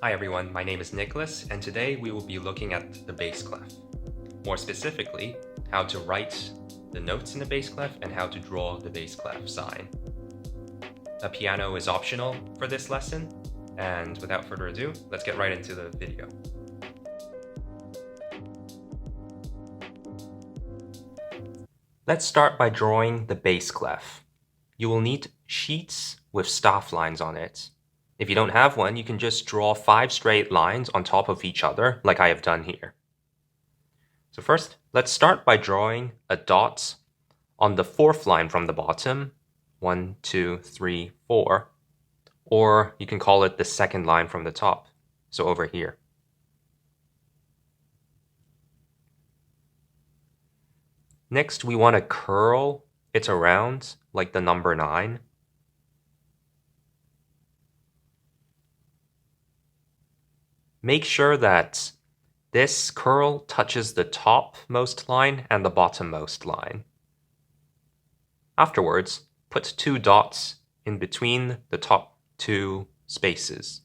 Hi everyone, my name is Nicholas, and today we will be looking at the bass clef. More specifically, how to write the notes in the bass clef and how to draw the bass clef sign. A piano is optional for this lesson, and without further ado, let's get right into the video. Let's start by drawing the bass clef. You will need sheets with staff lines on it. If you don't have one, you can just draw 5 straight lines on top of each other, like I have done here. So first, let's start by drawing a dot on the 4th line from the bottom, 1, 2, 3, 4, or you can call it the 2nd line from the top, so over here. Next, we want to curl it around like the number 9. Make sure that this curl touches the topmost line and the bottommost line. Afterwards, put 2 dots in between the top 2 spaces.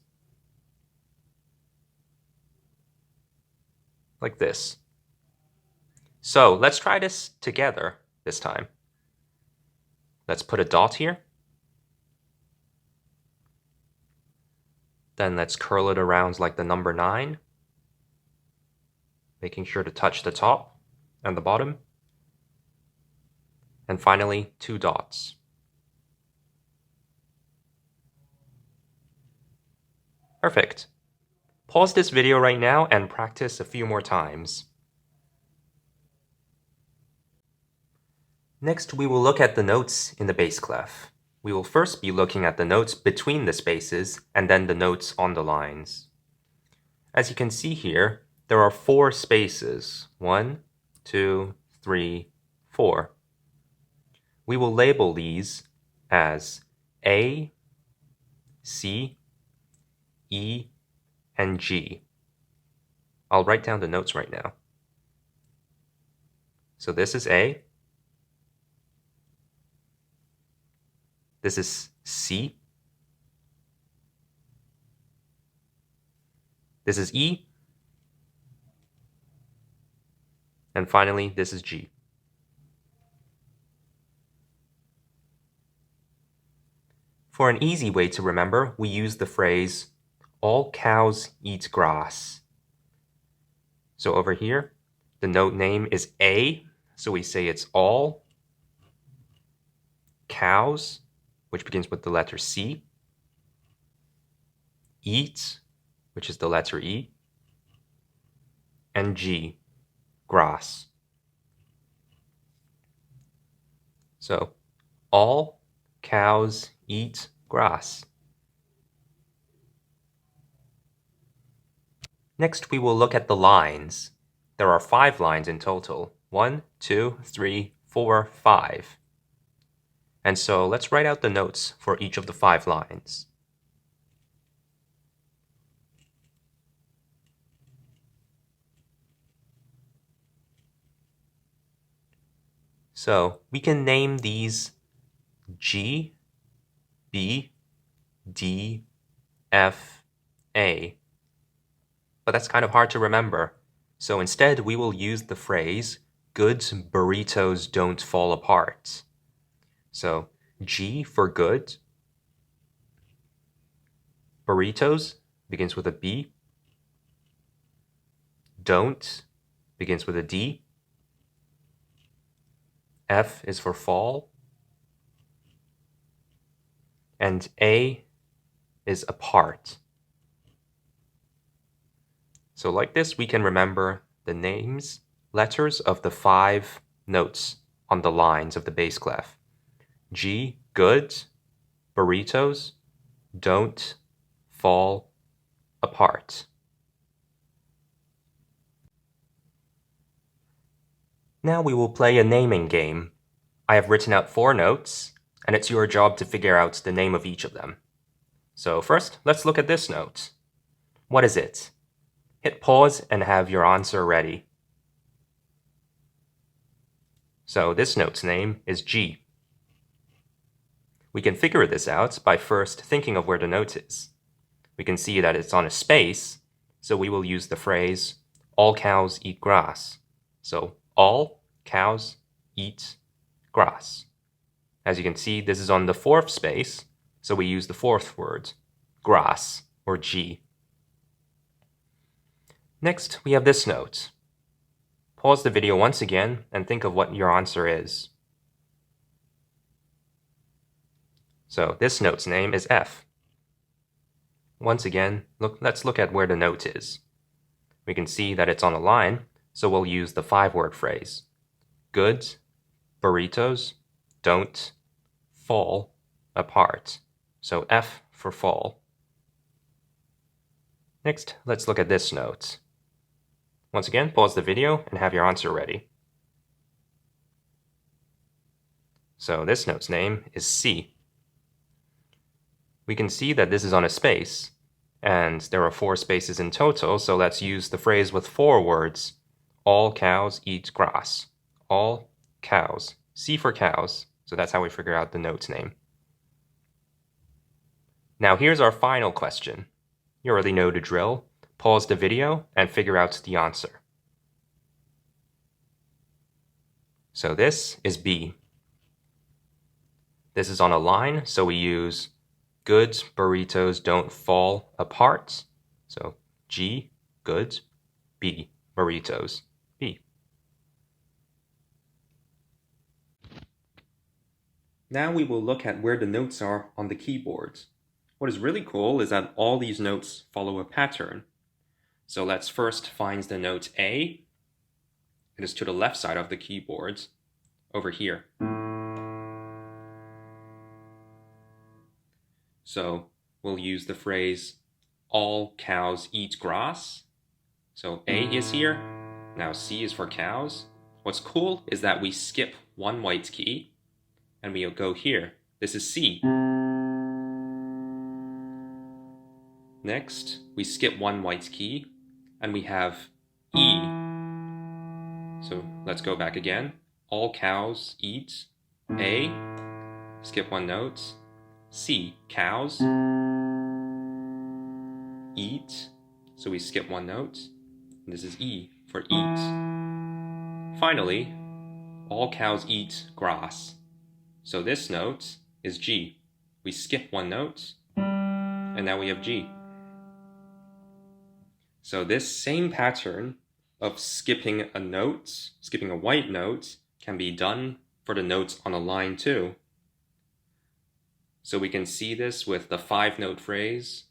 Like this. So let's try this together this time. Let's put a dot here. Then let's curl it around like the number 9, making sure to touch the top and the bottom. And finally, 2 dots. Perfect. Pause this video right now and practice a few more times. Next, we will look at the notes in the bass clef. We will first be looking at the notes between the spaces and then the notes on the lines. As you can see here, there are 4 spaces. 1, 2, 3, 4. We will label these as A, C, E, and G. I'll write down the notes right now. So this is A. This is C. This is E. And finally, this is G. For an easy way to remember, we use the phrase, all cows eat grass. So over here, the note name is A, so we say it's all cows, which begins with the letter C, eat, which is the letter E, and G, grass. So, all cows eat grass. Next, we will look at the lines. There are 5 lines in total. 1, 2, 3, 4, 5. And so let's write out the notes for each of the 5 lines. So we can name these G, B, D, F, A. But that's kind of hard to remember. So instead, we will use the phrase, good burritos don't fall apart. So G for good. Burritos begins with a B. Don't begins with a D. F is for fall. And A is apart. So like this, we can remember the names, letters of the 5 notes on the lines of the bass clef. G, good, burritos, don't, fall, apart. Now we will play a naming game. I have written out 4 notes, and it's your job to figure out the name of each of them. So first, let's look at this note. What is it? Hit pause and have your answer ready. So this note's name is G. We can figure this out by first thinking of where the note is. we can see that it's on a space, so we will use the phrase, all cows eat grass. So, all cows eat grass. As you can see, this is on the fourth space, so we use the fourth word, grass, or G. Next, we have this note. Pause the video once again and think of what your answer is. So this note's name is F. Once again, let's look at where the note is. We can see that it's on a line, so we'll use the 5-word phrase. Goods, burritos, don't fall apart. So F for fall. Next, let's look at this note. Once again, pause the video and have your answer ready. So this note's name is C. We can see that this is on a space, and there are 4 spaces in total, so let's use the phrase with 4 words. All cows eat grass. All cows. C for cows, so that's how we figure out the note's name. Now here's our final question. You already know the drill. Pause the video and figure out the answer. So this is B. This is on a line, so we use goods, burritos don't fall apart. So G, goods, B, burritos, B. Now we will look at where the notes are on the keyboard. What is really cool is that all these notes follow a pattern. So let's first find the note A. It is to the left side of the keyboard, over here. So we'll use the phrase, all cows eat grass. So A is here, now C is for cows. What's cool is that we skip 1 white key, and we'll go here. This is C. Next, we skip 1 white key, and we have E. So let's go back again. All cows eat. A, skip 1 note. C, cows eat. So we skip 1 note. And this is E for eat. Finally, all cows eat grass. So this note is G. We skip 1 note, and now we have G. So this same pattern of skipping a note, skipping a white note, can be done for the notes on a line too. So we can see this with the 5-note phrase,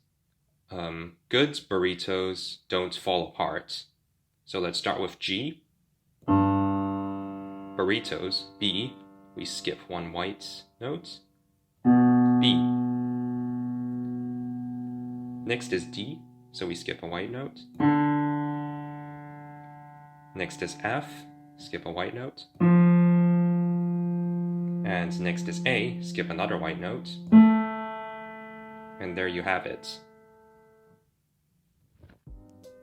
goods, burritos don't fall apart. So let's start with G. Burritos, B. We skip 1 white note. B. Next is D, so we skip a white note. Next is F, skip a white note. And next is A, skip another white note. And there you have it.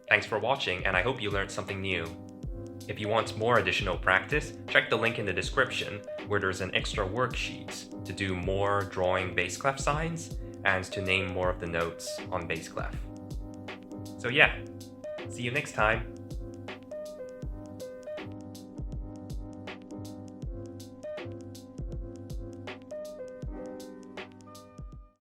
Thanks for watching, and I hope you learned something new. If you want more additional practice, check the link in the description where there's an extra worksheet to do more drawing bass clef signs and to name more of the notes on bass clef. So yeah, see you next time.